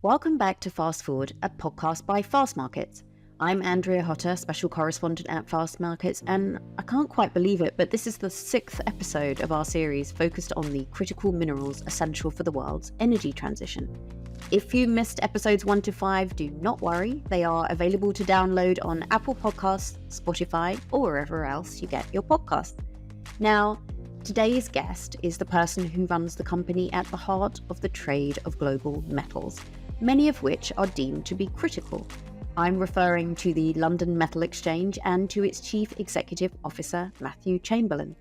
Welcome back to Fast Forward, a podcast by Fastmarkets. I'm Andrea Hotter, special correspondent at Fastmarkets, and I can't quite believe it, but this is the 6th episode of our series focused on the critical minerals essential for the world's energy transition. If you missed episodes 1 to 5, do not worry. They are available to download on Apple Podcasts, Spotify, or wherever else you get your podcasts. Now, today's guest is the person who runs the company at the heart of the trade of global metals, many of which are deemed to be critical. I'm referring to the London Metal Exchange and to its Chief Executive Officer, Matthew Chamberlain.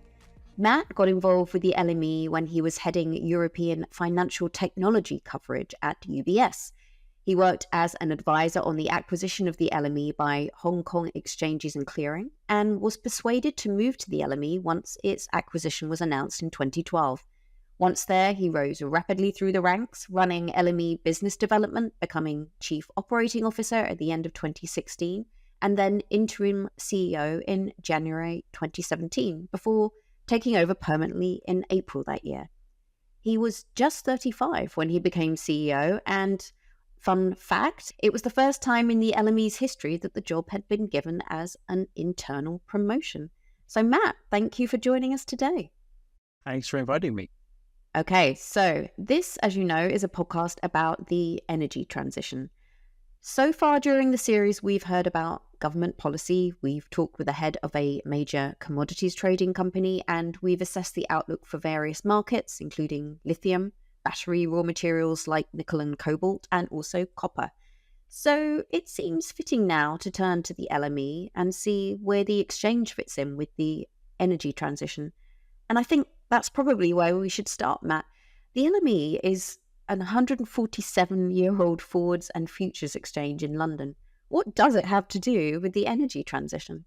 Matt got involved with the LME when he was heading European financial technology coverage at UBS. He worked as an advisor on the acquisition of the LME by Hong Kong Exchanges and Clearing and was persuaded to move to the LME once its acquisition was announced in 2012. Once there, he rose rapidly through the ranks, running LME business development, becoming Chief Operating Officer at the end of 2016, and then interim CEO in January 2017, before taking over permanently in April that year. He was just 35 when he became CEO, and fun fact, it was the first time in the LME's history that the job had been given as an internal promotion. So Matt, thank you for joining us today. Thanks for inviting me. Okay, so this, as you know, is a podcast about the energy transition. So far during the series, we've heard about government policy, we've talked with the head of a major commodities trading company, and we've assessed the outlook for various markets, including lithium, battery raw materials like nickel and cobalt, and also copper. So it seems fitting now to turn to the LME and see where the exchange fits in with the energy transition. And I think that's probably where we should start, Matt. The LME is an 147-year-old forwards and futures exchange in London. What does it have to do with the energy transition?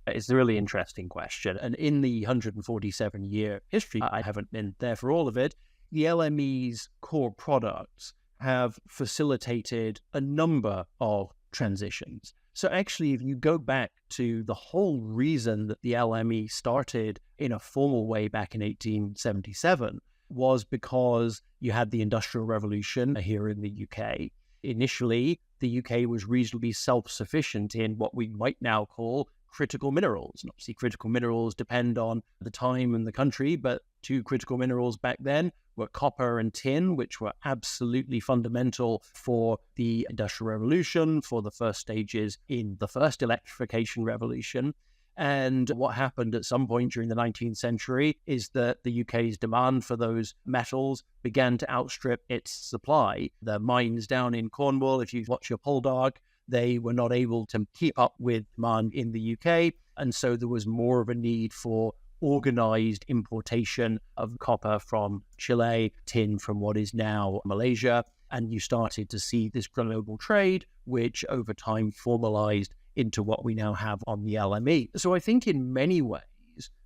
It's a really interesting question. And in the 147-year history, I haven't been there for all of it, the LME's core products have facilitated a number of transitions. So actually, if you go back to the whole reason that the LME started in a formal way back in 1877 was because you had the Industrial Revolution here in the UK. Initially, the UK was reasonably self-sufficient in what we might now call critical minerals. And obviously, critical minerals depend on the time and the country, but two critical minerals back then were copper and tin, which were absolutely fundamental for the Industrial Revolution, for the first stages in the first electrification revolution. And what happened at some point during the 19th century is that the UK's demand for those metals began to outstrip its supply. The mines down in Cornwall, if you watch your Poldark, they were not able to keep up with demand in the UK. And so there was more of a need for organized importation of copper from Chile, tin from what is now Malaysia. And you started to see this global trade, which over time formalized into what we now have on the LME. So I think in many ways,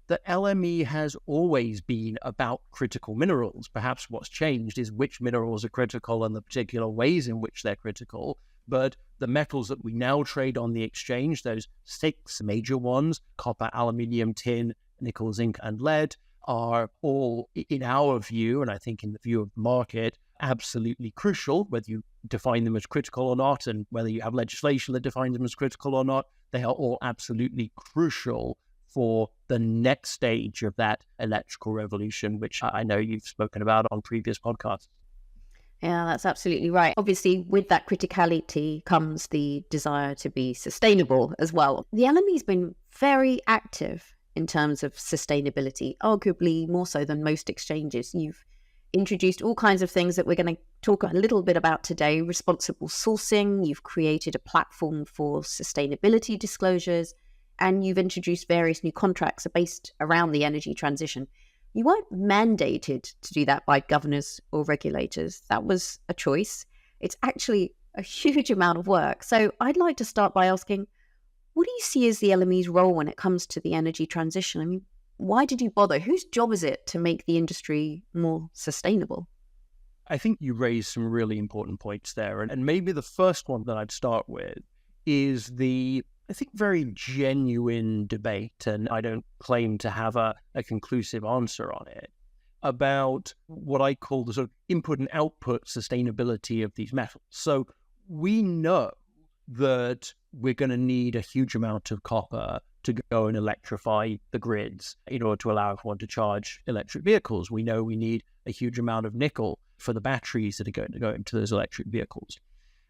the LME has always been about critical minerals. Perhaps what's changed is which minerals are critical and the particular ways in which they're critical. But the metals that we now trade on the exchange, those 6 major ones, copper, aluminium, tin, nickel, zinc, and lead, are all, in our view, and I think in the view of the market, absolutely crucial, whether you define them as critical or not, and whether you have legislation that defines them as critical or not. They are all absolutely crucial for the next stage of that electrical revolution, which I know you've spoken about on previous podcasts. Yeah, that's absolutely right. Obviously, with that criticality comes the desire to be sustainable as well. The LME's been very active in terms of sustainability, arguably more so than most exchanges. You've introduced all kinds of things that we're going to talk a little bit about today. Responsible sourcing, you've created a platform for sustainability disclosures, and you've introduced various new contracts based around the energy transition. You weren't mandated to do that by governors or regulators. That was a choice. It's actually a huge amount of work. So I'd like to start by asking, what do you see as the LME's role when it comes to the energy transition? I mean, why did you bother? Whose job is it to make the industry more sustainable? I think you raised some really important points there. And maybe the first one that I'd start with is the, I think, very genuine debate, and I don't claim to have a conclusive answer on it, about what I call the sort of input and output sustainability of these metals. So we know that we're going to need a huge amount of copper to go and electrify the grids in order to allow everyone to charge electric vehicles. We know we need a huge amount of nickel for the batteries that are going to go into those electric vehicles.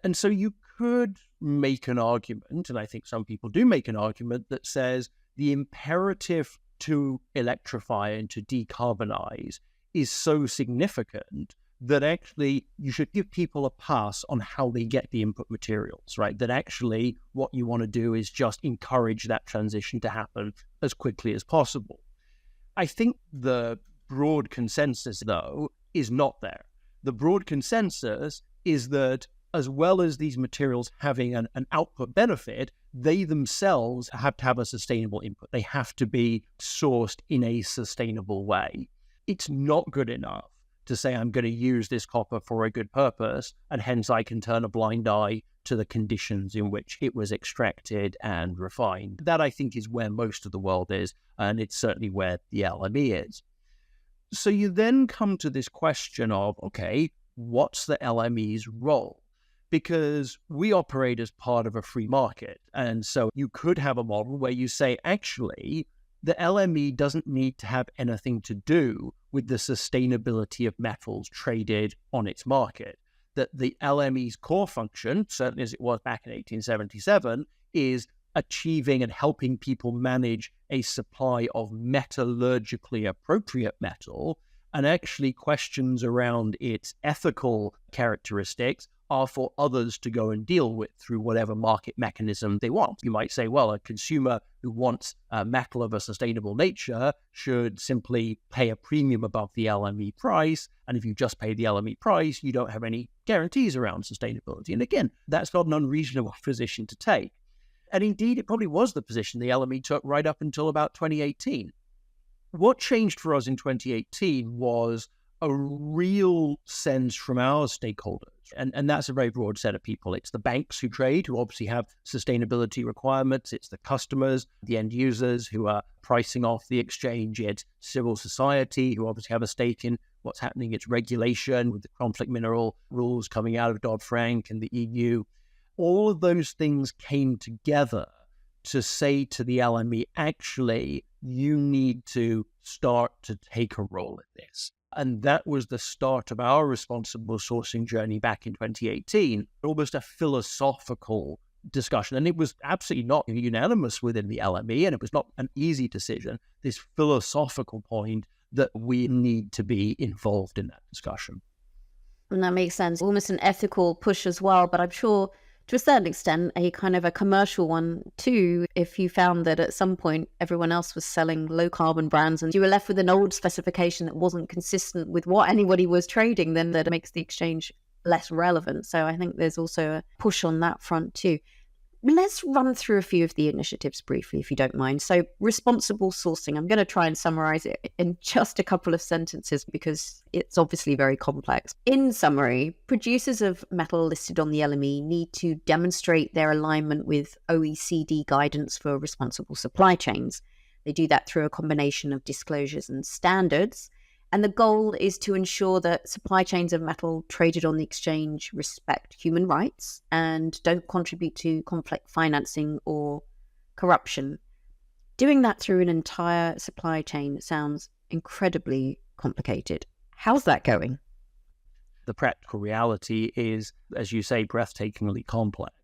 And so you could make an argument, and I think some people do make an argument, that says the imperative to electrify and to decarbonize is so significant that actually you should give people a pass on how they get the input materials, right? That actually what you want to do is just encourage that transition to happen as quickly as possible. I think the broad consensus, though, is not there. The broad consensus is that as well as these materials having an output benefit, they themselves have to have a sustainable input. They have to be sourced in a sustainable way. It's not good enough to say I'm going to use this copper for a good purpose, and hence I can turn a blind eye to the conditions in which it was extracted and refined. That, I think, is where most of the world is, and it's certainly where the LME is. So you then come to this question of, okay, what's the LME's role? Because we operate as part of a free market. And so you could have a model where you say, actually, the LME doesn't need to have anything to do with the sustainability of metals traded on its market. That the LME's core function, certainly as it was back in 1877, is achieving and helping people manage a supply of metallurgically appropriate metal, and actually questions around its ethical characteristics are for others to go and deal with through whatever market mechanism they want. You might say, well, a consumer who wants metal of a sustainable nature should simply pay a premium above the LME price. And if you just pay the LME price, you don't have any guarantees around sustainability. And again, that's not an unreasonable position to take. And indeed, it probably was the position the LME took right up until about 2018. What changed for us in 2018 was a real sense from our stakeholders, and that's a very broad set of people. It's the banks who trade, who obviously have sustainability requirements. It's the customers, the end users who are pricing off the exchange. It's civil society, who obviously have a stake in what's happening. It's regulation with the conflict mineral rules coming out of Dodd-Frank and the EU. All of those things came together to say to the LME, actually, you need to start to take a role in this. And that was the start of our responsible sourcing journey back in 2018, almost a philosophical discussion. And it was absolutely not unanimous within the LME, and it was not an easy decision, this philosophical point that we need to be involved in that discussion. And that makes sense. Almost an ethical push as well, but I'm sure to a certain extent, a kind of a commercial one too, if you found that at some point everyone else was selling low carbon brands and you were left with an old specification that wasn't consistent with what anybody was trading, then that makes the exchange less relevant. So I think there's also a push on that front too. Let's run through a few of the initiatives briefly, if you don't mind. So responsible sourcing, I'm going to try and summarize it in just a couple of sentences because it's obviously very complex. In summary, producers of metal listed on the LME need to demonstrate their alignment with OECD guidance for responsible supply chains. They do that through a combination of disclosures and standards. And the goal is to ensure that supply chains of metal traded on the exchange respect human rights and don't contribute to conflict financing or corruption. Doing that through an entire supply chain sounds incredibly complicated. How's that going? The practical reality is, as you say, breathtakingly complex.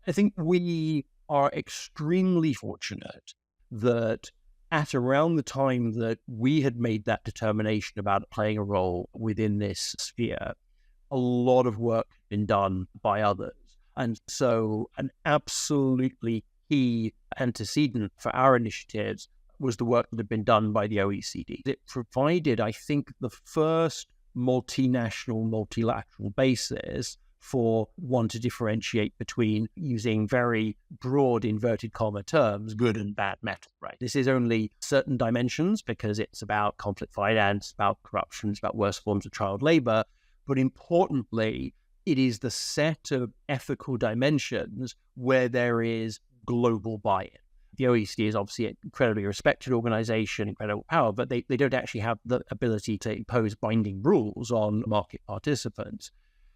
I think we are extremely fortunate that at around the time that we had made that determination about playing a role within this sphere, a lot of work had been done by others. And so an absolutely key antecedent for our initiatives was the work that had been done by the OECD. It provided, I think, the first multinational, multilateral basis for one to differentiate between using very broad inverted comma terms, good and bad metal, right? This is only certain dimensions because it's about conflict finance, about corruption, it's about worse forms of child labor. But importantly, it is the set of ethical dimensions where there is global buy-in. The OECD is obviously an incredibly respected organization, incredible power, but they don't actually have the ability to impose binding rules on market participants.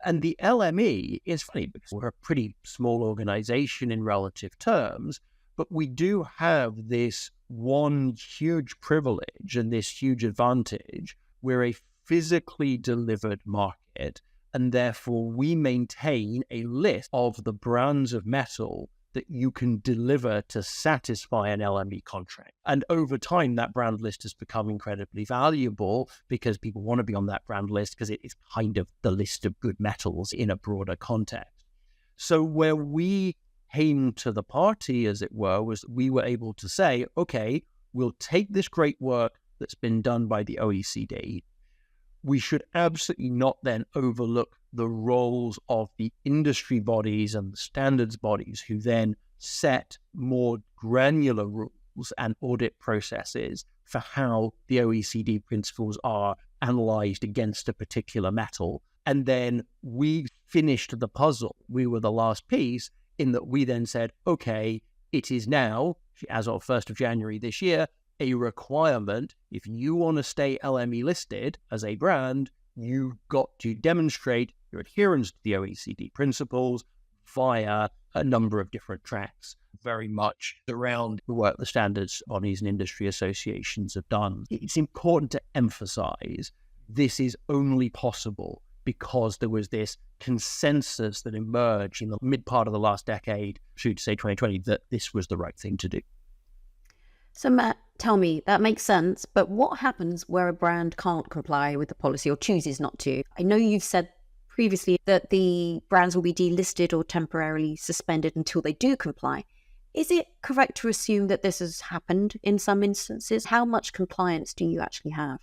And the LME is funny because we're a pretty small organization in relative terms, but we do have this one huge privilege and this huge advantage. We're a physically delivered market, and therefore we maintain a list of the brands of metal that you can deliver to satisfy an LME contract. And over time, that brand list has become incredibly valuable because people want to be on that brand list because it is kind of the list of good metals in a broader context. So where we came to the party, as it were, was we were able to say, okay, we'll take this great work that's been done by the OECD. We should absolutely not then overlook the roles of the industry bodies and the standards bodies who then set more granular rules and audit processes for how the OECD principles are analyzed against a particular metal. And then we finished the puzzle. We were the last piece in that we then said, okay, it is now, as of 1st of January this year, a requirement. If you want to stay LME listed as a brand, you've got to demonstrate your adherence to the OECD principles via a number of different tracks, very much around the work the standards bodies and industry associations have done. It's important to emphasize this is only possible because there was this consensus that emerged in the mid part of the last decade, through to say 2020, that this was the right thing to do. So Matt, tell me, that makes sense, but what happens where a brand can't comply with the policy or chooses not to? I know you've said previously that the brands will be delisted or temporarily suspended until they do comply. Is it correct to assume that this has happened in some instances? How much compliance do you actually have?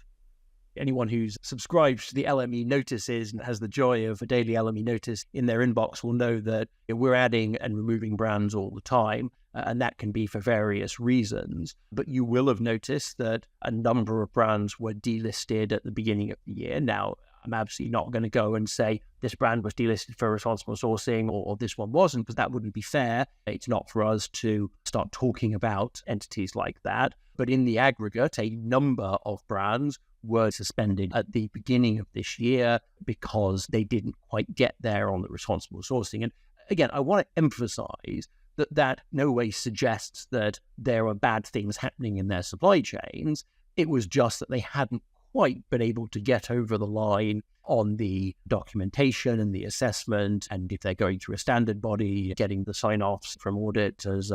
Anyone who's subscribed to the LME notices and has the joy of a daily LME notice in their inbox will know that we're adding and removing brands all the time, and that can be for various reasons. But you will have noticed that a number of brands were delisted at the beginning of the year. Now, I'm absolutely not going to go and say this brand was delisted for responsible sourcing or this one wasn't, because that wouldn't be fair. It's not for us to start talking about entities like that. But in the aggregate, a number of brands were suspended at the beginning of this year because they didn't quite get there on the responsible sourcing. And again, I want to emphasize that no way suggests that there are bad things happening in their supply chains. It was just that they hadn't quite been able to get over the line on the documentation and the assessment, and if they're going through a standard body, getting the sign-offs from auditors,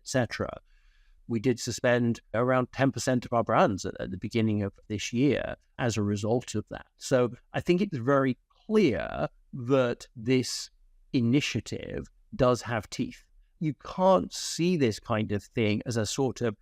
etc. We did suspend around 10% of our brands at the beginning of this year as a result of that. So I think it's very clear that this initiative does have teeth. You can't see this kind of thing as a sort of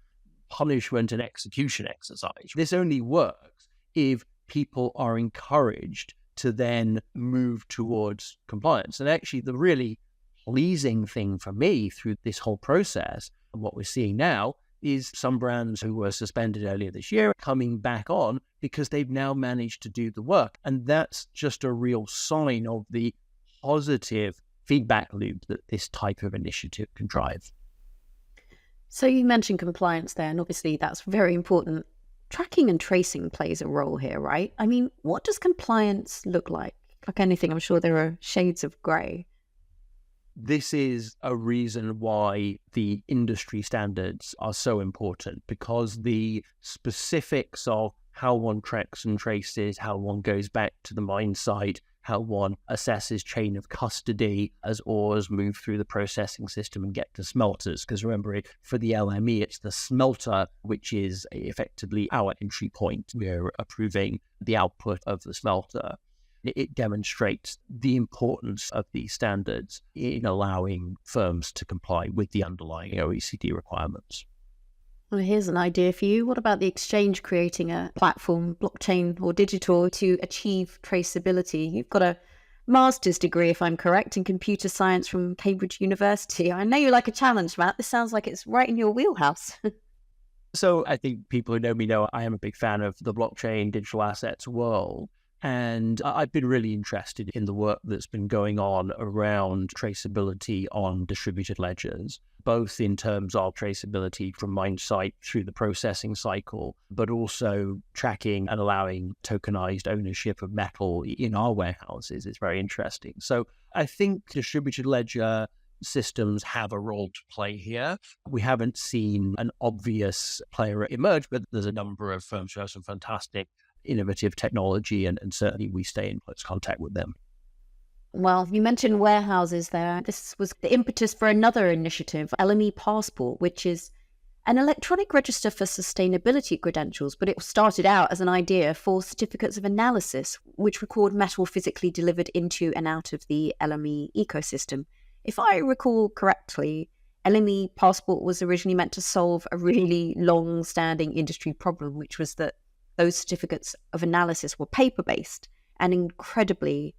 punishment and execution exercise. This only works if people are encouraged to then move towards compliance. And actually, the really pleasing thing for me through this whole process, and what we're seeing now, is some brands who were suspended earlier this year coming back on because they've now managed to do the work. And that's just a real sign of the positive feedback loop that this type of initiative can drive. So you mentioned compliance there, and obviously that's very important. Tracking and tracing plays a role here, right? I mean, what does compliance look like? Like anything, I'm sure there are shades of grey. This is a reason why the industry standards are so important, because the specifics of how one tracks and traces, how one goes back to the mine site, how one assesses chain of custody as ores move through the processing system and get to smelters. Because remember, for the LME, it's the smelter which is effectively our entry point. We're approving the output of the smelter. It demonstrates the importance of these standards in allowing firms to comply with the underlying OECD requirements. Well, here's an idea for you. What about the exchange creating a platform, blockchain or digital, to achieve traceability? You've got a master's degree, if I'm correct, in computer science from Cambridge University. I know you like a challenge, Matt. This sounds like it's right in your wheelhouse. So I think people who know me know I am a big fan of the blockchain digital assets world. And I've been really interested in the work that's been going on around traceability on distributed ledgers, both in terms of traceability from mine site through the processing cycle, but also tracking and allowing tokenized ownership of metal in our warehouses. It's very interesting. So I think distributed ledger systems have a role to play here. We haven't seen an obvious player emerge, but there's a number of firms who have some fantastic innovative technology, and certainly we stay in close contact with them. Well, you mentioned warehouses there. This was the impetus for another initiative, LME Passport, which is an electronic register for sustainability credentials, but it started out as an idea for certificates of analysis, which record metal physically delivered into and out of the LME ecosystem. If I recall correctly, LME Passport was originally meant to solve a really long-standing industry problem, which was that those certificates of analysis were paper-based and incredibly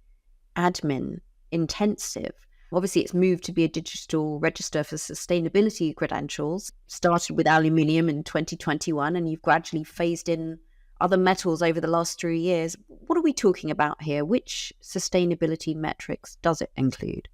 admin intensive. Obviously, it's moved to be a digital register for sustainability credentials. Started with aluminium in 2021, and you've gradually phased in other metals over the last 3 years. What are we talking about here? Which sustainability metrics does it include?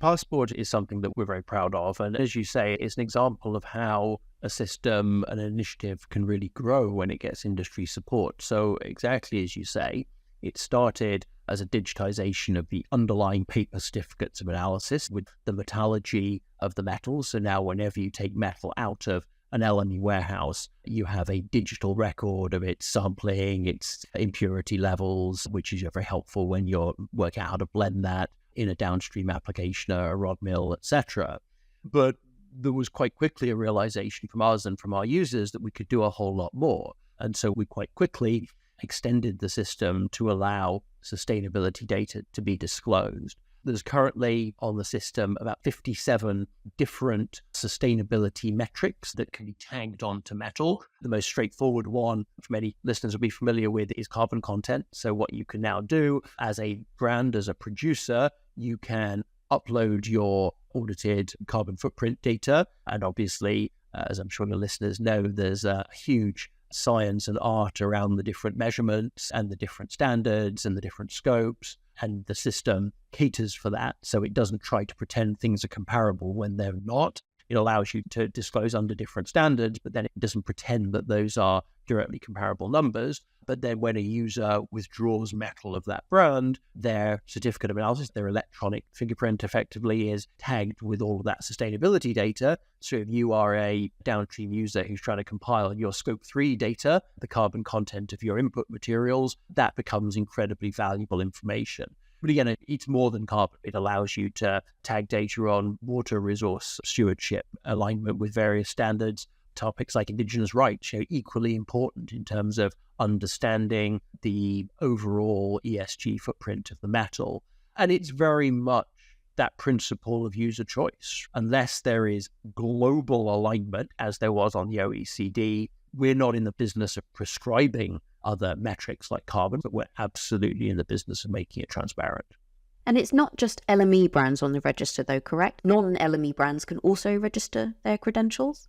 Passport is something that we're very proud of. And as you say, it's an example of how a system, an initiative can really grow when it gets industry support. So exactly as you say, it started as a digitization of the underlying paper certificates of analysis with the metallurgy of the metals. So now whenever you take metal out of an LME warehouse, you have a digital record of its sampling, its impurity levels, which is very helpful when you're working out how to blend that in a downstream application, a rod mill, etc. But there was quite quickly a realization from us and from our users that we could do a whole lot more. And so we quite quickly extended the system to allow sustainability data to be disclosed. There's currently on the system about 57 different sustainability metrics that can be tagged onto metal. The most straightforward one, which many listeners will be familiar with, is carbon content. So what you can now do as a brand, as a producer, you can upload your audited carbon footprint data. And obviously, as I'm sure your listeners know, there's a huge science and art around the different measurements and the different standards and the different scopes. And the system caters for that. So it doesn't try to pretend things are comparable when they're not. It allows you to disclose under different standards, but then it doesn't pretend that those are directly comparable numbers. But then when a user withdraws metal of that brand, their certificate of analysis, their electronic fingerprint effectively is tagged with all of that sustainability data. So if you are a downstream user who's trying to compile your Scope 3 data, the carbon content of your input materials, that becomes incredibly valuable information. But again, it's more than carbon. It allows you to tag data on water resource stewardship, alignment with various standards. Topics like Indigenous rights are equally important in terms of understanding the overall ESG footprint of the metal. And it's very much that principle of user choice. Unless there is global alignment, as there was on the OECD, we're not in the business of prescribing other metrics like carbon, but we're absolutely in the business of making it transparent. And it's not just LME brands on the register, though, correct? Non-LME brands can also register their credentials?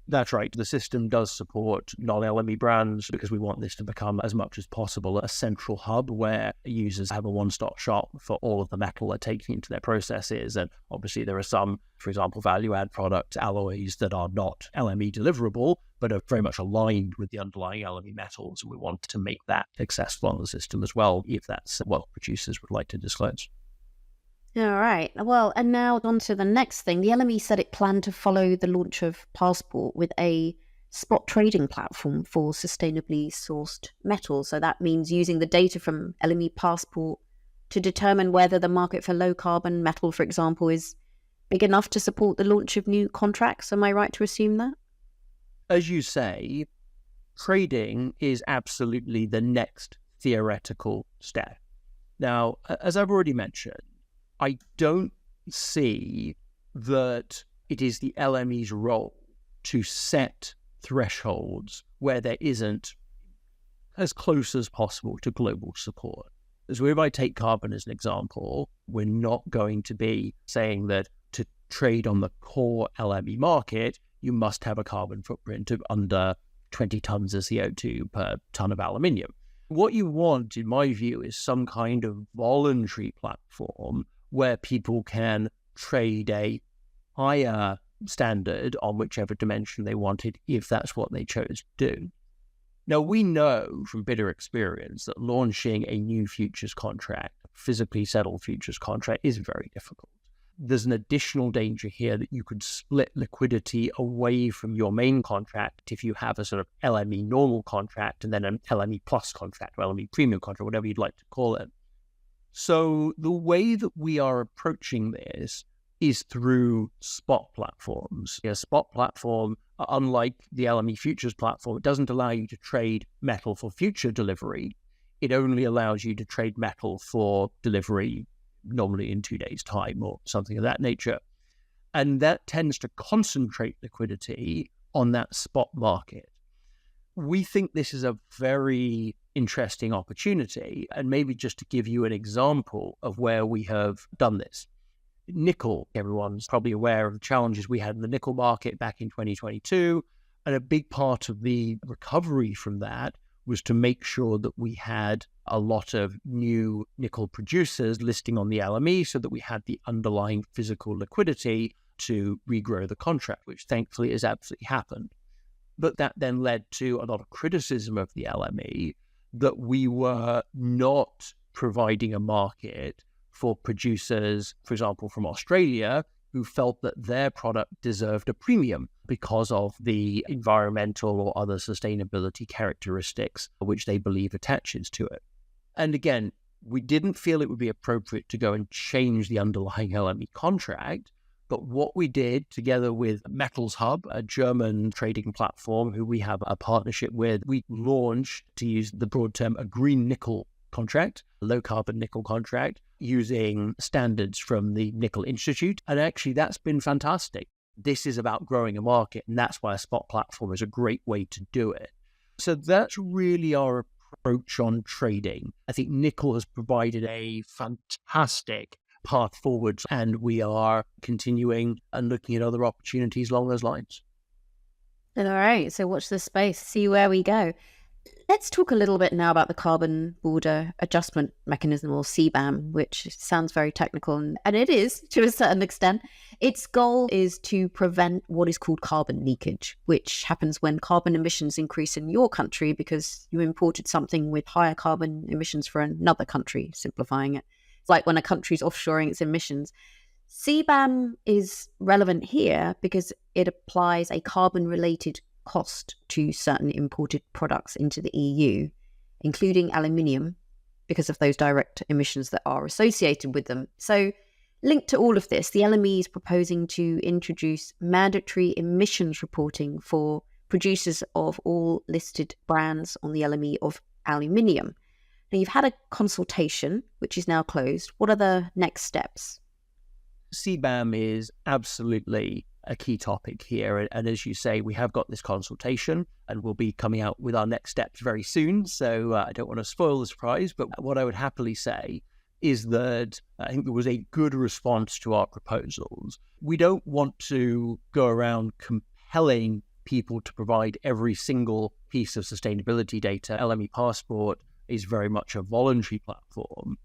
That's right. The system does support non-LME brands because we want this to become, as much as possible, a central hub where users have a one-stop shop for all of the metal they're taking into their processes. And obviously there are some, for example, value-add products, alloys that are not LME deliverable, but are very much aligned with the underlying LME metals. And we want to make that accessible on the system as well, if that's what producers would like to disclose. All right. Well, and now on to the next thing. The LME said it planned to follow the launch of Passport with a spot trading platform for sustainably sourced metals. So that means using the data from LME Passport to determine whether the market for low carbon metal, for example, is big enough to support the launch of new contracts. Am I right to assume that? As you say, trading is absolutely the next theoretical step. Now, as I've already mentioned, I don't see that it is the LME's role to set thresholds where there isn't as close as possible to global support. So if I take carbon as an example, we're not going to be saying that to trade on the core LME market, you must have a carbon footprint of under 20 tons of CO2 per ton of aluminium. What you want, in my view, is some kind of voluntary platform where people can trade a higher standard on whichever dimension they wanted, if that's what they chose to do. Now, we know from bitter experience that launching a new futures contract, physically settled futures contract, is very difficult. There's an additional danger here that you could split liquidity away from your main contract if you have a sort of LME normal contract and then an LME plus contract or LME premium contract, whatever you'd like to call it. So the way that we are approaching this is through spot platforms. A spot platform, unlike the LME futures platform, it doesn't allow you to trade metal for future delivery. It only allows you to trade metal for delivery normally in 2 days' time or something of that nature. And that tends to concentrate liquidity on that spot market. We think this is a very interesting opportunity. And maybe just to give you an example of where we have done this. Nickel, everyone's probably aware of the challenges we had in the nickel market back in 2022. And a big part of the recovery from that was to make sure that we had a lot of new nickel producers listing on the LME so that we had the underlying physical liquidity to regrow the contract, which thankfully has absolutely happened. But that then led to a lot of criticism of the LME that we were not providing a market for producers, for example, from Australia, who felt that their product deserved a premium because of the environmental or other sustainability characteristics which they believe attaches to it. And again, we didn't feel it would be appropriate to go and change the underlying LME contract, but what we did together with Metals Hub, a German trading platform who we have a partnership with, we launched, to use the broad term, a green nickel contract, a low carbon nickel contract, using standards from the Nickel Institute. And actually, that's been fantastic. This is about growing a market, and that's why a spot platform is a great way to do it. So that's really our approach on trading. I think nickel has provided a fantastic path forward, and we are continuing and looking at other opportunities along those lines. All right, so watch this space, see where we go. Let's talk a little bit now about the Carbon Border Adjustment Mechanism, or CBAM, which sounds very technical, and it is to a certain extent. Its goal is to prevent what is called carbon leakage, which happens when carbon emissions increase in your country because you imported something with higher carbon emissions for another country, simplifying it. It's like when a country's offshoring its emissions. CBAM is relevant here because it applies a carbon-related cost to certain imported products into the EU, including aluminium, because of those direct emissions that are associated with them. So, linked to all of this, the LME is proposing to introduce mandatory emissions reporting for producers of all listed brands on the LME of aluminium. Now, you've had a consultation, which is now closed. What are the next steps? CBAM is absolutely a key topic here. And as you say, we have got this consultation and we'll be coming out with our next steps very soon. So I don't want to spoil the surprise, but what I would happily say is that I think there was a good response to our proposals. We don't want to go around compelling people to provide every single piece of sustainability data. LME Passport is very much a voluntary platform.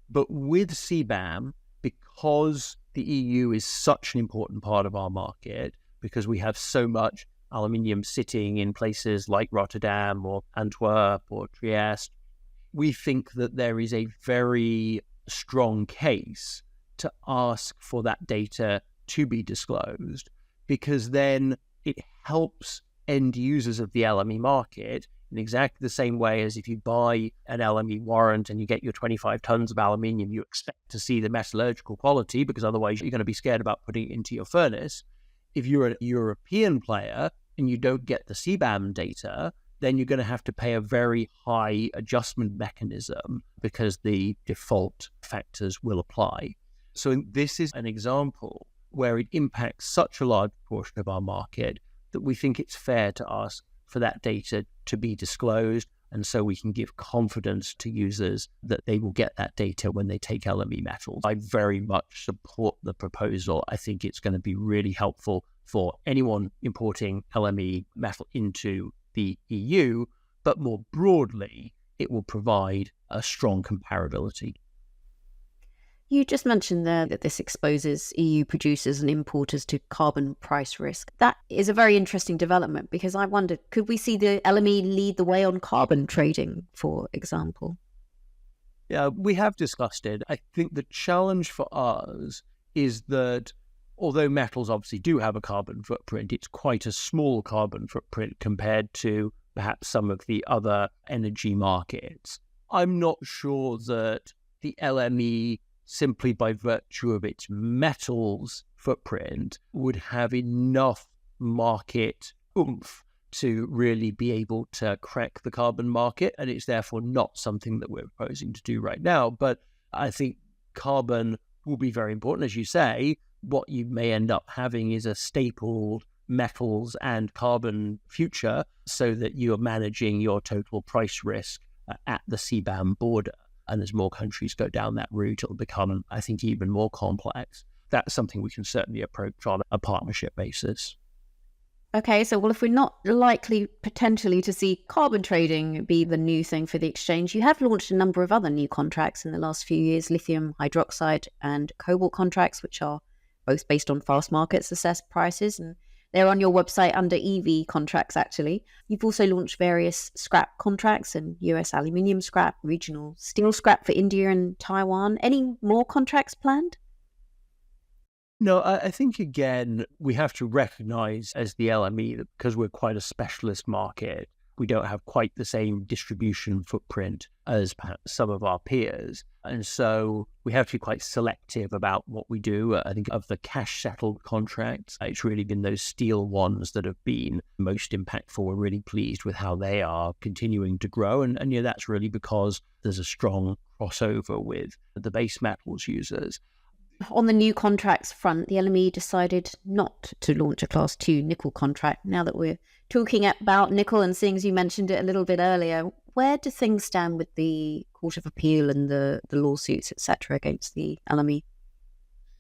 But with CBAM, because the EU is such an important part of our market, because we have so much aluminium sitting in places like Rotterdam or Antwerp or Trieste, we think that there is a very strong case to ask for that data to be disclosed, because then it helps end users of the LME market in exactly the same way as if you buy an LME warrant and you get your 25 tons of aluminium, you expect to see the metallurgical quality, because otherwise you're going to be scared about putting it into your furnace. If you're a European player and you don't get the CBAM data, then you're going to have to pay a very high adjustment mechanism because the default factors will apply. So this is an example where it impacts such a large portion of our market that we think it's fair to ask for that data to be disclosed, and so we can give confidence to users that they will get that data when they take LME metals. I very much support the proposal. I think it's going to be really helpful for anyone importing LME metal into the EU, but more broadly, it will provide a strong comparability. You just mentioned there that this exposes EU producers and importers to carbon price risk. That is a very interesting development because I wondered, could we see the LME lead the way on carbon trading, for example? Yeah, we have discussed it. I think the challenge for us is that although metals obviously do have a carbon footprint, it's quite a small carbon footprint compared to perhaps some of the other energy markets. I'm not sure that the LME, simply by virtue of its metals footprint, would have enough market oomph to really be able to crack the carbon market. And it's therefore not something that we're proposing to do right now. But I think carbon will be very important. As you say, what you may end up having is a stapled metals and carbon future so that you are managing your total price risk at the CBAM border. And as more countries go down that route, it'll become, I think, even more complex. That's something we can certainly approach on a partnership basis. Okay, so if we're not likely potentially to see carbon trading be the new thing for the exchange, you have launched a number of other new contracts in the last few years, lithium hydroxide and cobalt contracts, which are both based on fast markets assessed prices, and they're on your website under EV contracts, actually. You've also launched various scrap contracts and US aluminium scrap, regional steel scrap for India and Taiwan. Any more contracts planned? No, I think, again, we have to recognize as the LME that because we're quite a specialist market, we don't have quite the same distribution footprint as perhaps some of our peers. And so we have to be quite selective about what we do. I think of the cash-settled contracts, it's really been those steel ones that have been most impactful. We're really pleased with how they are continuing to grow. And that's really because there's a strong crossover with the base metals users. On the new contracts front, the LME decided not to launch a Class 2 nickel contract. Now that we're talking about nickel and seeing as you mentioned it a little bit earlier, where do things stand with the Court of Appeal and the lawsuits, etc., against the LME?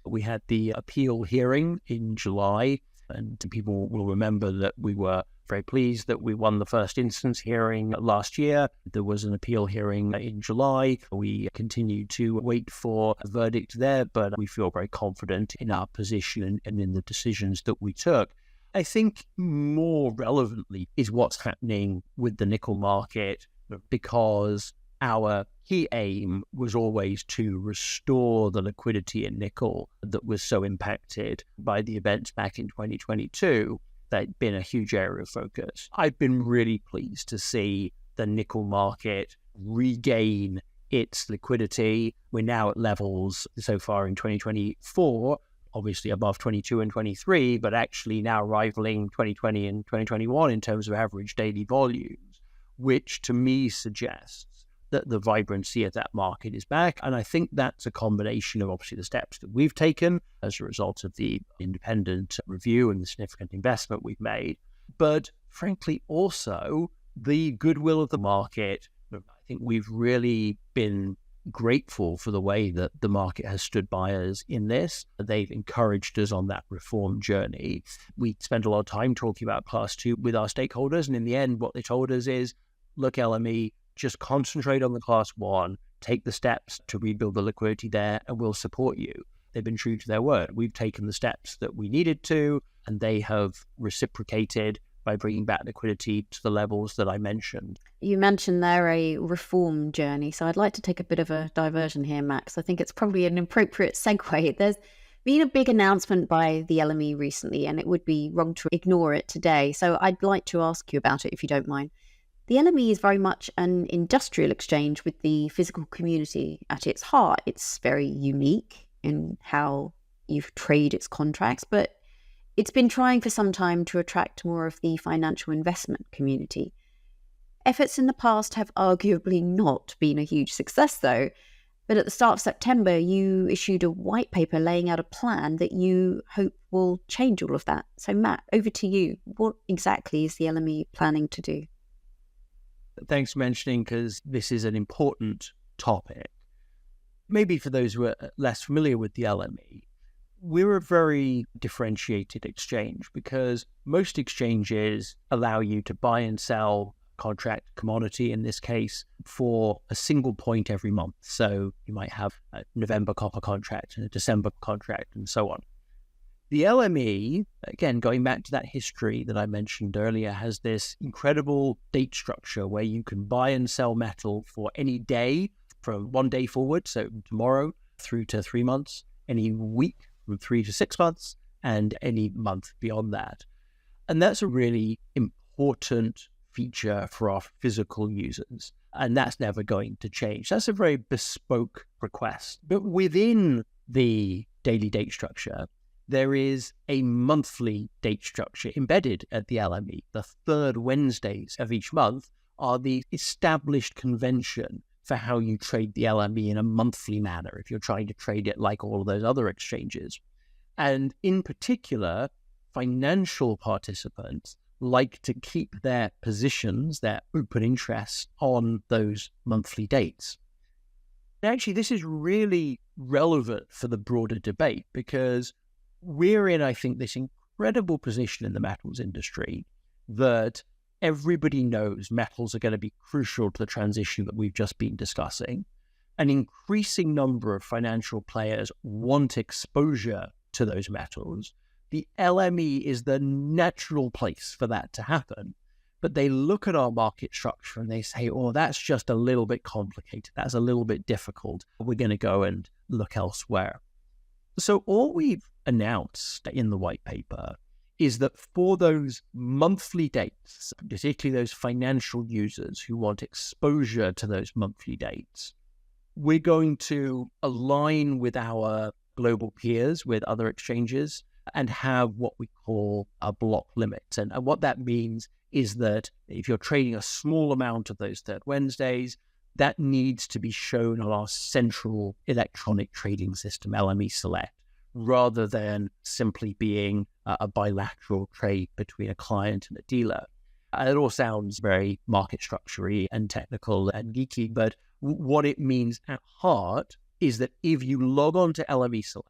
We had the appeal hearing in July, and people will remember that we were very pleased that we won the first instance hearing last year. There was an appeal hearing in July. We continue to wait for a verdict there, but we feel very confident in our position and in the decisions that we took. I think more relevantly is what's happening with the nickel market, because our key aim was always to restore the liquidity in nickel that was so impacted by the events back in 2022. That's been a huge area of focus. I've been really pleased to see the nickel market regain its liquidity. We're now at levels so far in 2024, obviously above 22 and 23, but actually now rivaling 2020 and 2021 in terms of average daily volumes, which to me suggests that the vibrancy of that market is back. And I think that's a combination of obviously the steps that we've taken as a result of the independent review and the significant investment we've made, but frankly also the goodwill of the market. I think we've really been grateful for the way that the market has stood by us in this. They've encouraged us on that reform journey. We spent a lot of time talking about Class 2 with our stakeholders, and in the end, what they told us is, look, LME, just concentrate on the Class 1, take the steps to rebuild the liquidity there, and we'll support you. They've been true to their word. We've taken the steps that we needed to, and they have reciprocated by bringing back liquidity to the levels that I mentioned. You mentioned there a reform journey, so I'd like to take a bit of a diversion here, Max. I think it's probably an appropriate segue. There's been a big announcement by the LME recently, and it would be wrong to ignore it today. So I'd like to ask you about it, if you don't mind. The LME is very much an industrial exchange with the physical community at its heart. It's very unique in how you trade its contracts, but it's been trying for some time to attract more of the financial investment community. Efforts in the past have arguably not been a huge success, though. But at the start of September, you issued a white paper laying out a plan that you hope will change all of that. So, Matt, over to you. What exactly is the LME planning to do? Thanks for mentioning, because this is an important topic. Maybe for those who are less familiar with the LME, we're a very differentiated exchange because most exchanges allow you to buy and sell contract, commodity in this case, for a single point every month. So you might have a November copper contract and a December contract and so on. The LME, again, going back to that history that I mentioned earlier, has this incredible date structure where you can buy and sell metal for any day from 1 day forward, so tomorrow through to 3 months, any week from 3 to 6 months, and any month beyond that. And that's a really important feature for our physical users, and that's never going to change. That's a very bespoke request. But within the daily date structure, there is a monthly date structure embedded at the LME. The third Wednesdays of each month are the established convention for how you trade the LME in a monthly manner if you're trying to trade it like all of those other exchanges. And in particular, financial participants like to keep their positions, their open interest on those monthly dates. Actually, this is really relevant for the broader debate because we're in, I think, this incredible position in the metals industry that everybody knows metals are going to be crucial to the transition that we've just been discussing. An increasing number of financial players want exposure to those metals. The LME is the natural place for that to happen. But they look at our market structure and they say, oh, that's just a little bit complicated. That's a little bit difficult. We're going to go and look elsewhere. So all we've announced in the white paper is that for those monthly dates, particularly those financial users who want exposure to those monthly dates, we're going to align with our global peers, with other exchanges, and have what we call a block limit. And what that means is that if you're trading a small amount of those third Wednesdays, that needs to be shown on our central electronic trading system, LME Select, rather than simply being a bilateral trade between a client and a dealer. It all sounds very market structure-y and technical and geeky, but what it means at heart is that if you log on to LME Select,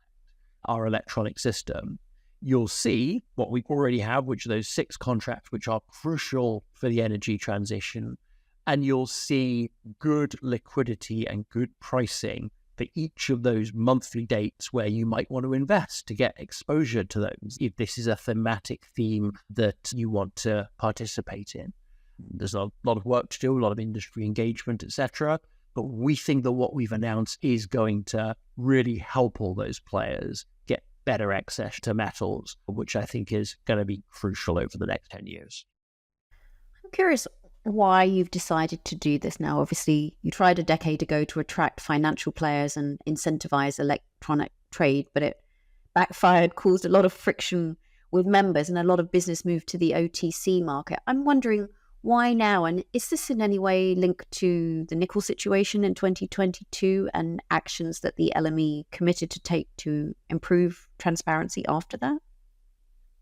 our electronic system, you'll see what we already have, which are those 6 contracts which are crucial for the energy transition. And you'll see good liquidity and good pricing for each of those monthly dates where you might want to invest to get exposure to those, if this is a thematic theme that you want to participate in. There's a lot of work to do, a lot of industry engagement, etc. But we think that what we've announced is going to really help all those players get better access to metals, which I think is going to be crucial over the next 10 years. I'm curious why you've decided to do this now. Obviously, you tried a decade ago to attract financial players and incentivize electronic trade, but it backfired, caused a lot of friction with members, and a lot of business moved to the OTC market. I'm wondering why now, and is this in any way linked to the nickel situation in 2022 and actions that the LME committed to take to improve transparency after that?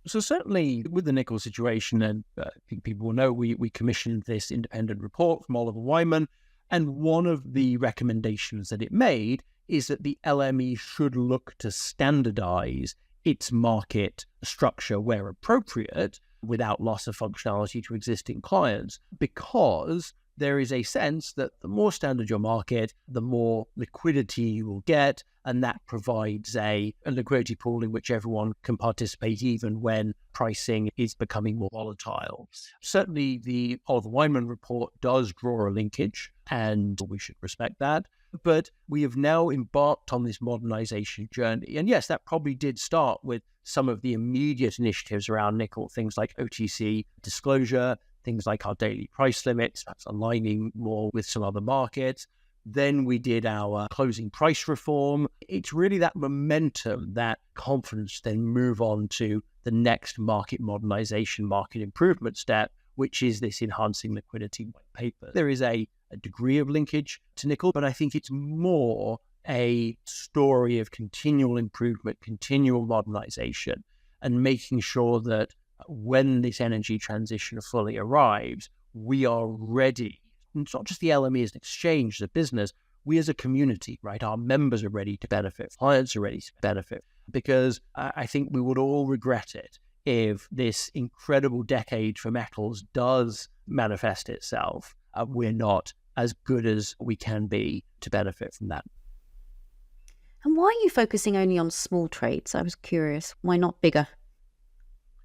So certainly with the nickel situation, and I think people will know, we commissioned this independent report from Oliver Wyman, and one of the recommendations that it made is that the LME should look to standardize its market structure where appropriate without loss of functionality to existing clients, because there is a sense that the more standard your market, the more liquidity you will get, and that provides a liquidity pool in which everyone can participate even when pricing is becoming more volatile. Certainly the Oliver Wyman report does draw a linkage, and we should respect that. But we have now embarked on this modernization journey. And yes, that probably did start with some of the immediate initiatives around nickel, things like OTC disclosure, things like our daily price limits, perhaps aligning more with some other markets. Then we did our closing price reform. It's really that momentum, that confidence, then move on to the next market modernization, market improvement step, which is this enhancing liquidity white paper. There is a degree of linkage to nickel, but I think it's more a story of continual improvement, continual modernization, and making sure that when this energy transition fully arrives, we are ready. It's not just the LME as an exchange, as a business, we as a community, right? Our members are ready to benefit, clients are ready to benefit, because I think we would all regret it if this incredible decade for metals does manifest itself, we're not as good as we can be to benefit from that. And why are you focusing only on small trades? I was curious. Why not bigger?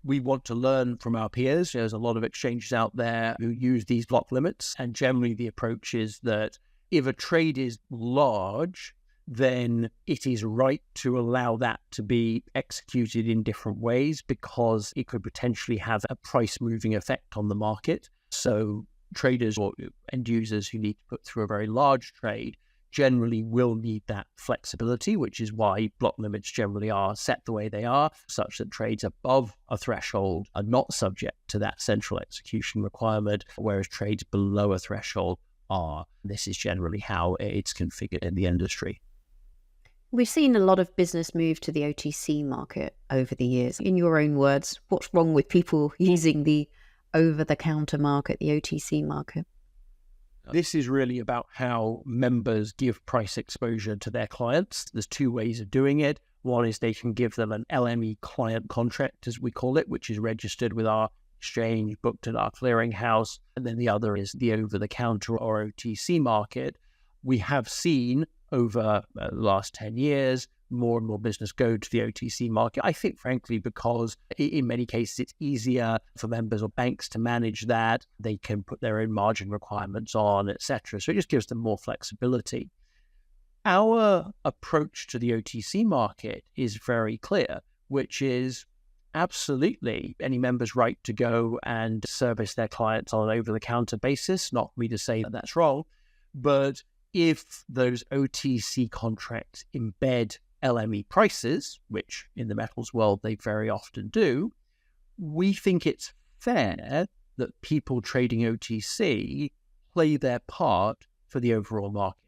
We want to learn from our peers. There's a lot of exchanges out there who use these block limits. And generally the approach is that if a trade is large, then it is right to allow that to be executed in different ways because it could potentially have a price moving effect on the market. So traders or end users who need to put through a very large trade generally will need that flexibility, which is why block limits generally are set the way they are, such that trades above a threshold are not subject to that central execution requirement, whereas trades below a threshold are. This is generally how it's configured in the industry. We've seen a lot of business move to the OTC market over the years. In your own words, what's wrong with people using the over-the-counter market, the OTC market? This is really about how members give price exposure to their clients. There's two ways of doing it. One is they can give them an LME client contract, as we call it, which is registered with our exchange, booked at our clearinghouse. And then the other is the over-the-counter or OTC market. We have seen over the last 10 years, more and more business go to the OTC market. I think, frankly, because in many cases, it's easier for members or banks to manage that. They can put their own margin requirements on, etc. So it just gives them more flexibility. Our approach to the OTC market is very clear, which is absolutely any member's right to go and service their clients on an over-the-counter basis. Not for me to say that that's wrong, but if those OTC contracts embed LME prices, which in the metals world they very often do, we think it's fair that people trading OTC play their part for the overall market.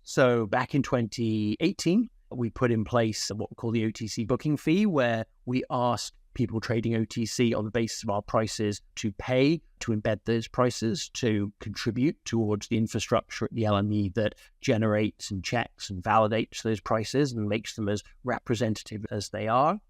So back in 2018, we put in place what we call the OTC booking fee, where we asked people trading OTC on the basis of our prices to pay, to embed those prices, to contribute towards the infrastructure at the LME that generates and checks and validates those prices and makes them as representative as they are.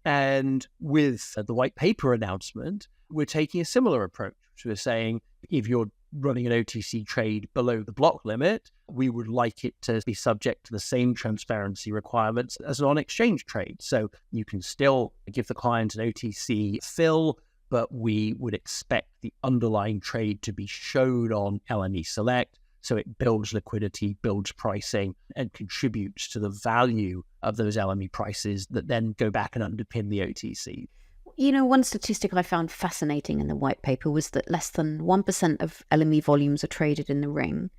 And with the white paper announcement, we're taking a similar approach. So we're saying, if you're running an OTC trade below the block limit, we would like it to be subject to the same transparency requirements as an on-exchange trade. So you can still give the client an OTC fill, but we would expect the underlying trade to be showed on LME Select, so it builds liquidity, builds pricing, and contributes to the value of those LME prices that then go back and underpin the OTC. You know, one statistic I found fascinating in the white paper was that less than 1% of LME volumes are traded in the ring.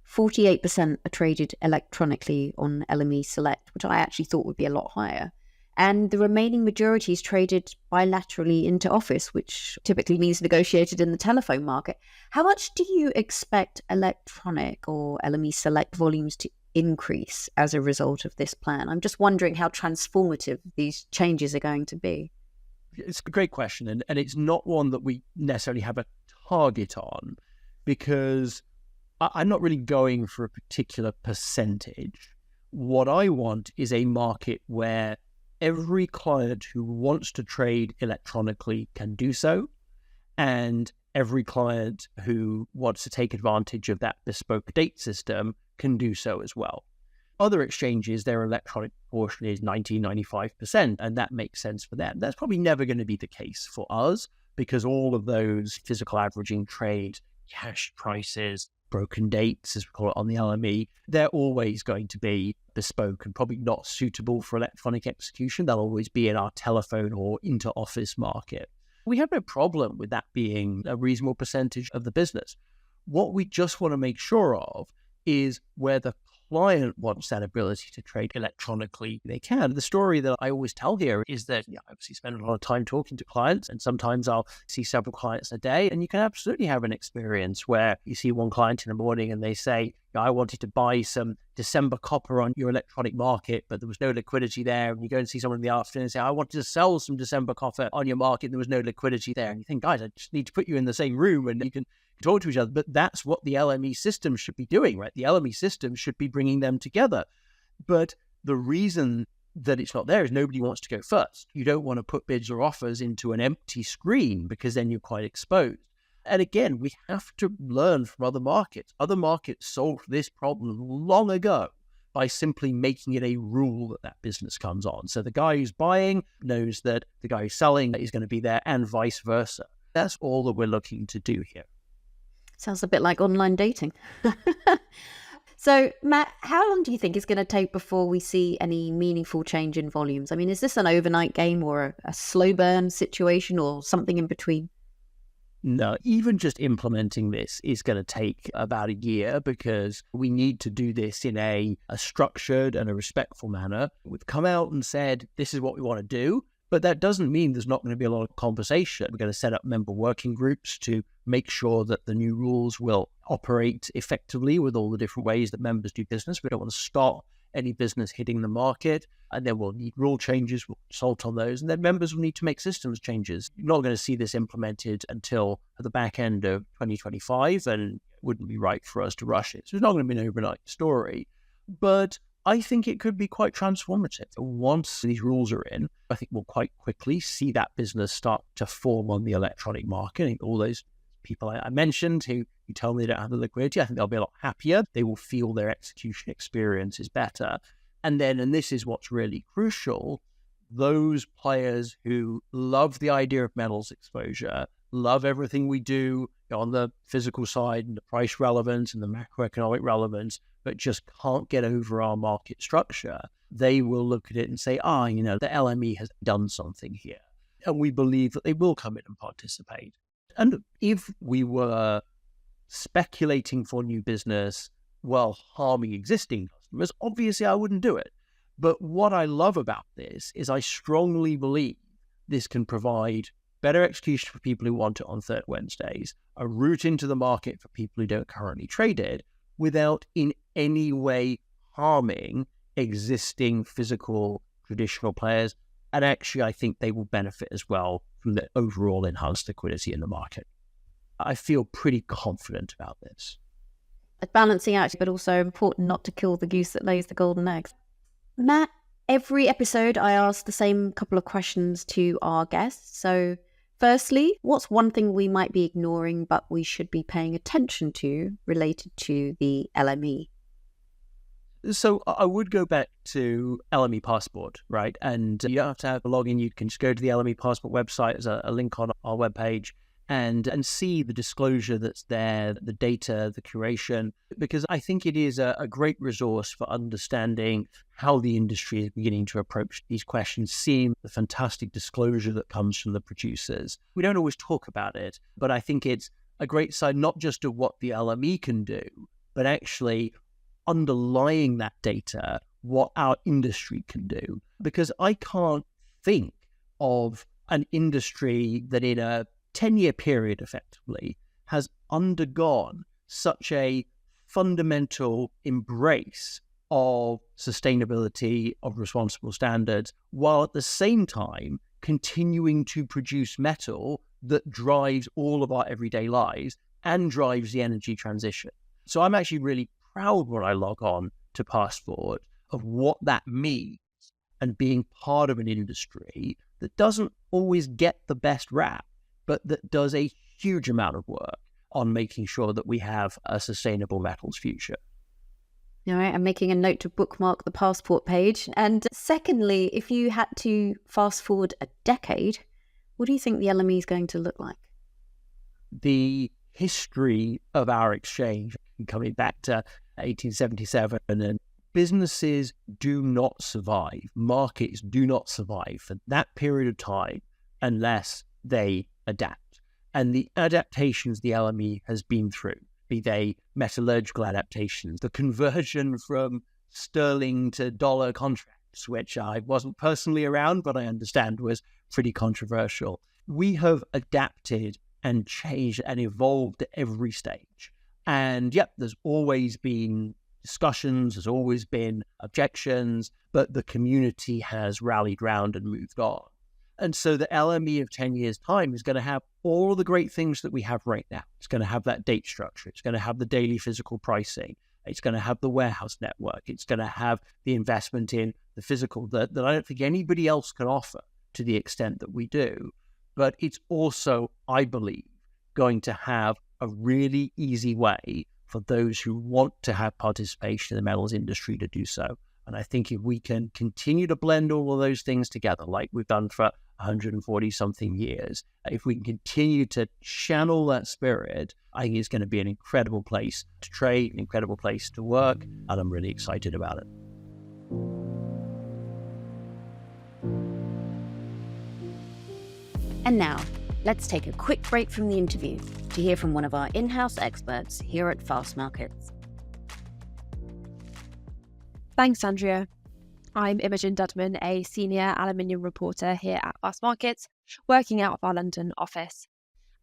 48% are traded electronically on LME Select, which I actually thought would be a lot higher. And the remaining majority is traded bilaterally into office, which typically means negotiated in the telephone market. How much do you expect electronic or LME Select volumes to increase as a result of this plan? I'm just wondering how transformative these changes are going to be. It's a great question, and it's not one that we necessarily have a target on, because I'm not really going for a particular percentage. What I want is a market where every client who wants to trade electronically can do so, and every client who wants to take advantage of that bespoke date system can do so as well. Other exchanges, their electronic portion is 90-95%, and that makes sense for them. That's probably never going to be the case for us, because all of those physical averaging trade, cash prices, broken dates, as we call it on the LME, they're always going to be bespoke and probably not suitable for electronic execution. They'll always be in our telephone or inter-office market. We have no problem with that being a reasonable percentage of the business. What we just want to make sure of is where the client wants that ability to trade electronically, they can. The story that I always tell here is that I obviously spend a lot of time talking to clients, and sometimes I'll see several clients a day, and you can absolutely have an experience where you see one client in the morning and they say, I wanted to buy some December copper on your electronic market, but there was no liquidity there. And you go and see someone in the afternoon and say, I wanted to sell some December copper on your market, and there was no liquidity there. And you think, guys, I just need to put you in the same room and you can talk to each other. But that's what the LME system should be doing, right? The LME system should be bringing them together. But the reason that it's not there is nobody wants to go first. You don't want to put bids or offers into an empty screen, because then you're quite exposed. And again, we have to learn from other markets. Other markets solved this problem long ago by simply making it a rule that that business comes on. So the guy who's buying knows that the guy who's selling is going to be there, and vice versa. That's all that we're looking to do here. Sounds a bit like online dating. So, Matt, how long do you think it's going to take before we see any meaningful change in volumes? I mean, is this an overnight game or a slow burn situation or something in between? No, even just implementing this is going to take about a year because we need to do this in a structured and a respectful manner. We've come out and said, this is what we want to do, but that doesn't mean there's not going to be a lot of conversation. We're going to set up member working groups to make sure that the new rules will operate effectively with all the different ways that members do business. We don't want to stop any business hitting the market, and then we'll need rule changes, we'll consult on those, and then members will need to make systems changes. You're not going to see this implemented until at the back end of 2025, and it wouldn't be right for us to rush it. So it's not going to be an overnight story, but I think it could be quite transformative. Once these rules are in, I think we'll quite quickly see that business start to form on the electronic market. And all those people I mentioned who tell me they don't have the liquidity, I think they'll be a lot happier. They will feel their execution experience is better. And then, and this is what's really crucial, those players who love the idea of metals exposure, love everything we do on the physical side and the price relevance and the macroeconomic relevance, but just can't get over our market structure, they will look at it and say, the LME has done something here. And we believe that they will come in and participate. And if we were speculating for new business while harming existing customers, obviously I wouldn't do it. But what I love about this is I strongly believe this can provide better execution for people who want it on third Wednesdays, a route into the market for people who don't currently trade it, without in any way harming existing physical traditional players. And actually, I think they will benefit as well from the overall enhanced liquidity in the market. I feel pretty confident about this. A balancing act, but also important not to kill the goose that lays the golden eggs. Matt, every episode I ask the same couple of questions to our guests. So firstly, what's one thing we might be ignoring but we should be paying attention to related to the LME? So I would go back to LME Passport, right? And you don't have to have a login. You can just go to the LME Passport website. There's a link on our webpage and see the disclosure that's there, the data, the curation, because I think it is a great resource for understanding how the industry is beginning to approach these questions, seeing the fantastic disclosure that comes from the producers. We don't always talk about it, but I think it's a great sign not just of what the LME can do, but actually underlying that data, what our industry can do. Because I can't think of an industry that in a 10-year period effectively has undergone such a fundamental embrace of sustainability, of responsible standards, while at the same time continuing to produce metal that drives all of our everyday lives and drives the energy transition. So I'm actually really proud when I log on to Passport of what that means and being part of an industry that doesn't always get the best rap, but that does a huge amount of work on making sure that we have a sustainable metals future. All right, I'm making a note to bookmark the Passport page. And secondly, if you had to fast forward a decade, what do you think the LME is going to look like? The history of our exchange, coming back to 1877, and businesses do not survive, markets do not survive for that period of time unless they adapt. And the adaptations the LME has been through, be they metallurgical adaptations, the conversion from sterling to dollar contracts, which I wasn't personally around, but I understand was pretty controversial. We have adapted and changed and evolved at every stage. And yep, there's always been discussions, there's always been objections, but the community has rallied round and moved on. And so the LME of 10 years' time is going to have all the great things that we have right now. It's going to have that date structure. It's going to have the daily physical pricing. It's going to have the warehouse network. It's going to have the investment in the physical that I don't think anybody else can offer to the extent that we do. But it's also, I believe, going to have a really easy way for those who want to have participation in the metals industry to do so. And I think if we can continue to blend all of those things together, like we've done for 140 something years, if we can continue to channel that spirit, I think it's going to be an incredible place to trade, an incredible place to work, and I'm really excited about it. And now, let's take a quick break from the interview to hear from one of our in-house experts here at Fastmarkets. Thanks, Andrea. I'm Imogen Dudman, a senior aluminium reporter here at Fastmarkets, working out of our London office.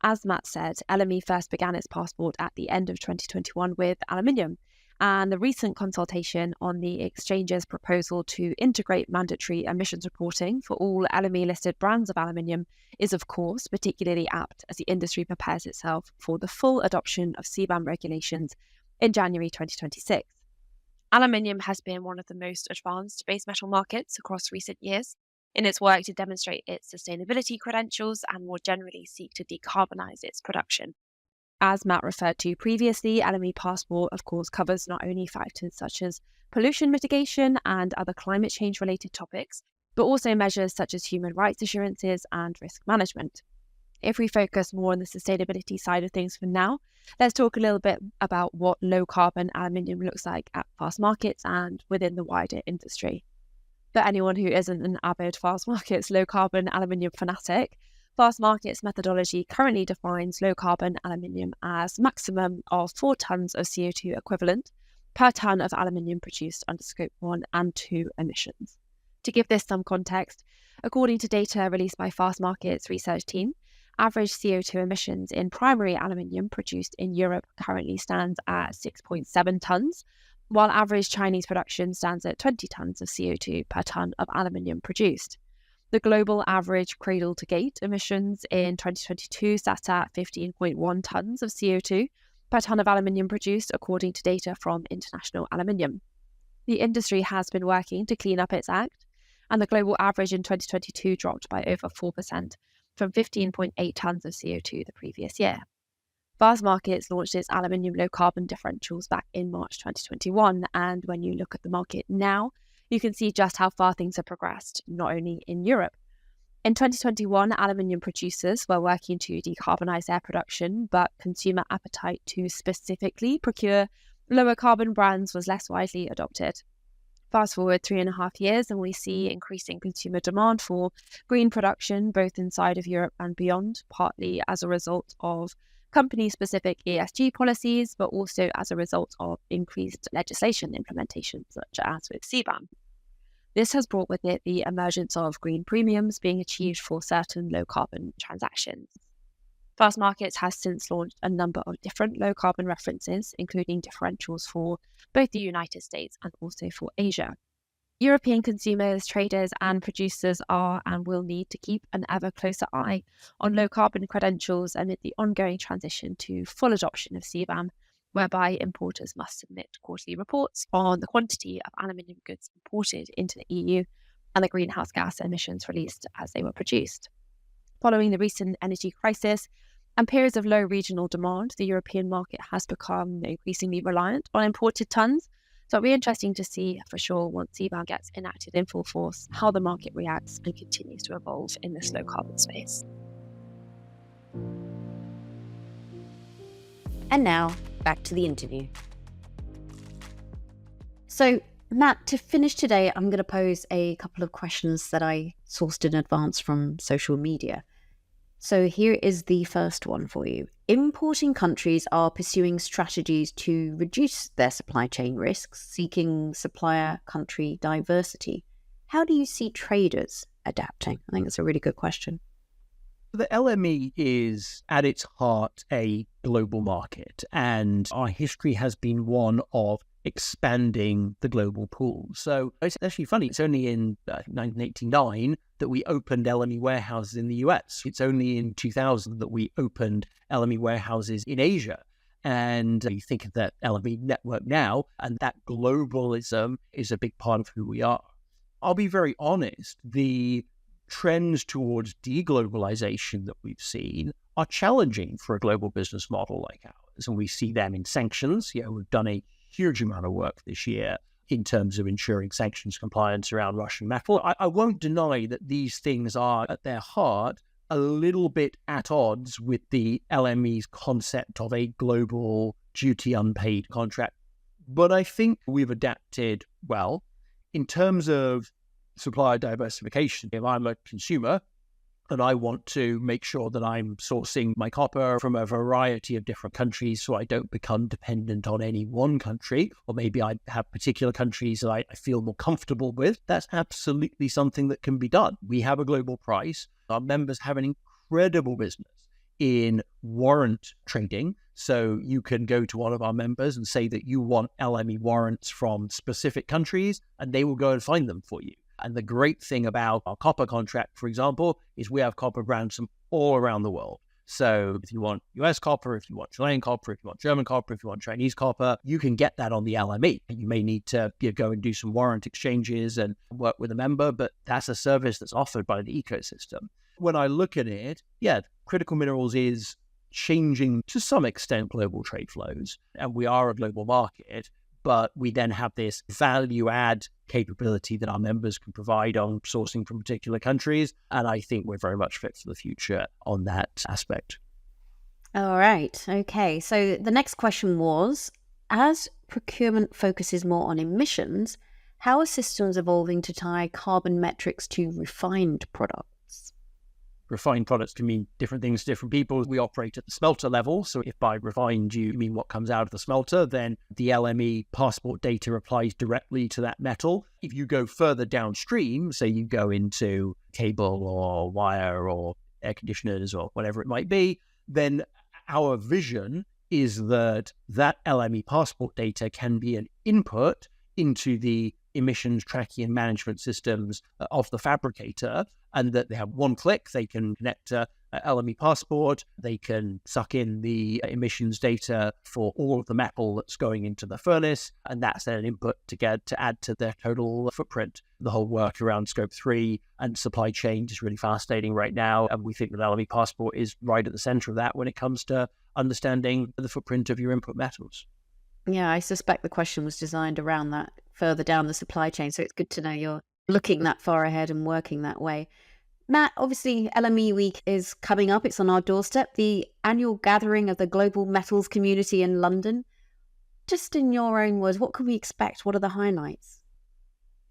As Matt said, LME first began its passport at the end of 2021 with aluminium, and the recent consultation on the exchange's proposal to integrate mandatory emissions reporting for all LME-listed brands of aluminium is, of course, particularly apt as the industry prepares itself for the full adoption of CBAM regulations in January 2026. Aluminium has been one of the most advanced base metal markets across recent years in its work to demonstrate its sustainability credentials and more generally seek to decarbonise its production. As Matt referred to previously, LME Passport, of course, covers not only factors such as pollution mitigation and other climate change-related topics, but also measures such as human rights assurances and risk management. If we focus more on the sustainability side of things for now, let's talk a little bit about what low-carbon aluminium looks like at Fastmarkets and within the wider industry. For anyone who isn't an avid Fastmarkets low-carbon aluminium fanatic, Fastmarkets methodology currently defines low-carbon aluminium as maximum of 4 tonnes of CO2 equivalent per tonne of aluminium produced under Scope 1 and 2 emissions. To give this some context, according to data released by Fastmarkets research team, average CO2 emissions in primary aluminium produced in Europe currently stands at 6.7 tonnes, while average Chinese production stands at 20 tonnes of CO2 per tonne of aluminium produced. The global average cradle-to-gate emissions in 2022 sat at 15.1 tonnes of CO2 per tonne of aluminium produced, according to data from International Aluminium. The industry has been working to clean up its act, and the global average in 2022 dropped by over 4%, from 15.8 tonnes of CO2 the previous year. Fastmarkets launched its aluminium low-carbon differentials back in March 2021, and when you look at the market now, you can see just how far things have progressed, not only in Europe. In 2021, aluminium producers were working to decarbonise their production, but consumer appetite to specifically procure lower carbon brands was less widely adopted. Fast forward 3.5 years and we see increasing consumer demand for green production, both inside of Europe and beyond, partly as a result of company-specific ESG policies, but also as a result of increased legislation implementation, such as with CBAM. This has brought with it the emergence of green premiums being achieved for certain low-carbon transactions. Fastmarkets has since launched a number of different low-carbon references, including differentials for both the United States and also for Asia. European consumers, traders and producers are and will need to keep an ever closer eye on low-carbon credentials amid the ongoing transition to full adoption of CBAM, whereby importers must submit quarterly reports on the quantity of aluminium goods imported into the EU and the greenhouse gas emissions released as they were produced. Following the recent energy crisis and periods of low regional demand, the European market has become increasingly reliant on imported tonnes. So it'll be interesting to see for sure once CBAM gets enacted in full force, how the market reacts and continues to evolve in this low carbon space. And now, back to the interview. So, Matt, to finish today, I'm going to pose a couple of questions that I sourced in advance from social media. So here is the first one for you. Importing countries are pursuing strategies to reduce their supply chain risks, seeking supplier country diversity. How do you see traders adapting? I think that's a really good question. The LME is at its heart a global market, and our history has been one of expanding the global pool. So it's actually funny, it's only in 1989 that we opened LME warehouses in the US. It's only in 2000 that we opened LME warehouses in Asia. And you think of that LME network now, and that globalism is a big part of who we are. I'll be very honest, the trends towards deglobalization that we've seen are challenging for a global business model like ours. And we see them in sanctions. We've done a huge amount of work this year in terms of ensuring sanctions compliance around Russian metal. I won't deny that these things are, at their heart, a little bit at odds with the LME's concept of a global duty unpaid contract. But I think we've adapted well. In terms of supplier diversification, if I'm a consumer and I want to make sure that I'm sourcing my copper from a variety of different countries so I don't become dependent on any one country, or maybe I have particular countries that I feel more comfortable with, that's absolutely something that can be done. We have a global price. Our members have an incredible business in warrant trading. So you can go to one of our members and say that you want LME warrants from specific countries, and they will go and find them for you. And the great thing about our copper contract, for example, is we have copper brands from all around the world. So if you want US copper, if you want Chilean copper, if you want German copper, if you want Chinese copper, you can get that on the LME. You may need to go and do some warrant exchanges and work with a member, but that's a service that's offered by the ecosystem. When I look at it, critical minerals is changing to some extent global trade flows, and we are a global market, but we then have this value add capability that our members can provide on sourcing from particular countries. And I think we're very much fit for the future on that aspect. All right. Okay. So the next question was, as procurement focuses more on emissions, how are systems evolving to tie carbon metrics to refined products? Refined products can mean different things to different people. We operate at the smelter level. So if by refined you mean what comes out of the smelter, then the LME passport data applies directly to that metal. If you go further downstream, say you go into cable or wire or air conditioners or whatever it might be, then our vision is that LME passport data can be an input into the emissions tracking and management systems of the fabricator, and that they have one click, they can connect to LME passport, they can suck in the emissions data for all of the metal that's going into the furnace, and that's then an input to add to their total footprint. The whole work around scope 3 and supply chain is really fascinating right now, and we think that LME passport is right at the center of that when it comes to understanding the footprint of your input metals. Yeah, I suspect the question was designed around that further down the supply chain. So it's good to know you're looking that far ahead and working that way. Matt, obviously LME Week is coming up. It's on our doorstep, the annual gathering of the global metals community in London. Just in your own words, what can we expect? What are the highlights?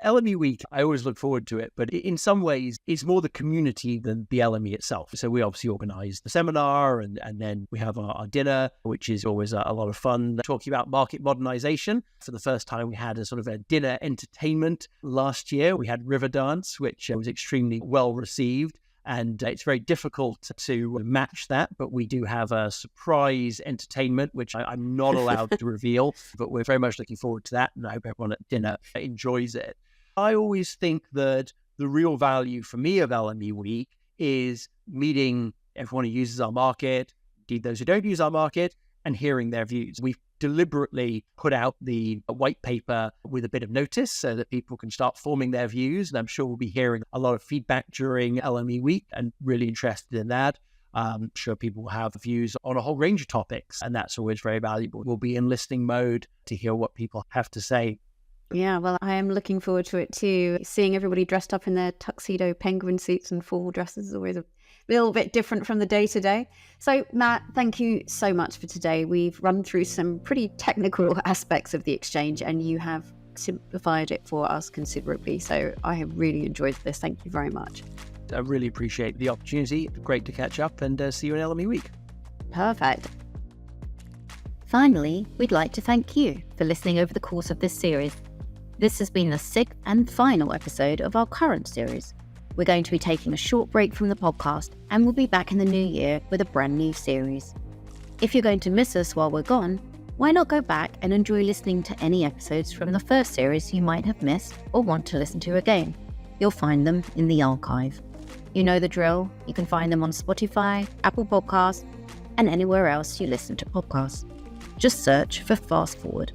LME Week, I always look forward to it, but in some ways, it's more the community than the LME itself. So we obviously organise the seminar, and then we have our dinner, which is always a lot of fun, talking about market modernisation. For the first time, we had a sort of a dinner entertainment last year. We had River Dance, which was extremely well received. And it's very difficult to match that, but we do have a surprise entertainment, which I'm not allowed to reveal, but we're very much looking forward to that. And I hope everyone at dinner enjoys it. I always think that the real value for me of LME Week is meeting everyone who uses our market, indeed those who don't use our market, and hearing their views. We've deliberately put out the white paper with a bit of notice so that people can start forming their views. And I'm sure we'll be hearing a lot of feedback during LME Week, and really interested in that. I'm sure people will have views on a whole range of topics, and that's always very valuable. We'll be in listening mode to hear what people have to say. Yeah, well, I am looking forward to it too. Seeing everybody dressed up in their tuxedo penguin suits and formal dresses is always a little bit different from the day-to-day. So, Matt, thank you so much for today. We've run through some pretty technical aspects of the exchange, and you have simplified it for us considerably. So I have really enjoyed this. Thank you very much. I really appreciate the opportunity. Great to catch up, and see you in LME Week. Perfect. Finally, we'd like to thank you for listening over the course of this series. This has been the 6th and final episode of our current series. We're going to be taking a short break from the podcast, and we'll be back in the new year with a brand new series. If you're going to miss us while we're gone, why not go back and enjoy listening to any episodes from the first series you might have missed or want to listen to again? You'll find them in the archive. You know the drill. You can find them on Spotify, Apple Podcasts, and anywhere else you listen to podcasts. Just search for Fast Forward.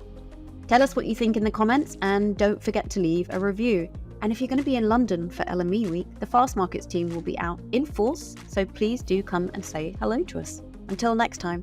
Tell us what you think in the comments, and don't forget to leave a review. And if you're going to be in London for LME week, the Fast Markets team will be out in force, so please do come and say hello to us. Until next time.